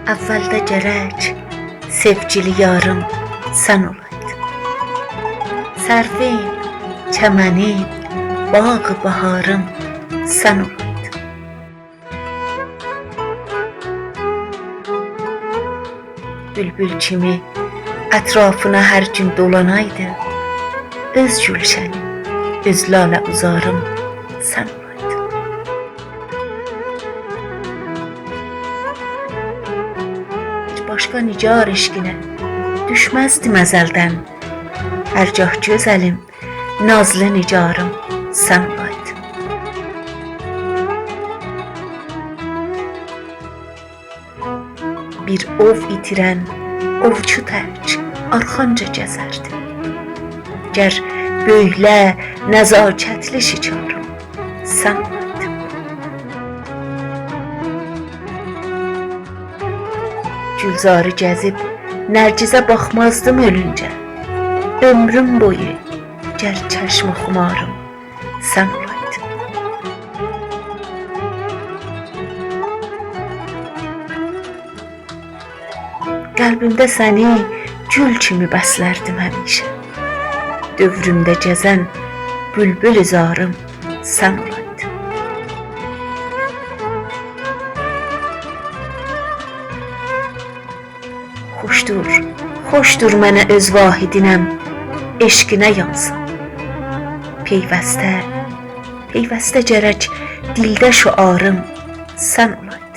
Əvvəldə gərək sevgili yarım sən olaydın. Sərvin, çəmənin, bağı baharım sən olaydın. Bülbül kimi ətrafına hər gün dolanaydı, öz gülşənim, öz lalə uzarım sən olaydın. Başqa nigar eşqinə düşməzdim əzəldən. Hərgah gözəlim, nazlı nigarım sən olaydın. Bir ov itirən ovçu tək arxanca gəzərdi. Gər böylə, nəzakətli şikarım sən olaydın. Gülzarı gəzib nərgizə baxmazdım ölüncə. Ömrüm boyu gəl çəşmə xumarım sən olaydın. Qəlbimdə səni gül kimi bəslərdim həmişə. Dövrümdə gəzən bülbül zarım sən olaydın. Xoşdur, xoşdur mənə öz vahidinəm, eşqinə yansın. Peyvəstə, peyvəstə gərək dildə şüarım sən olaydın.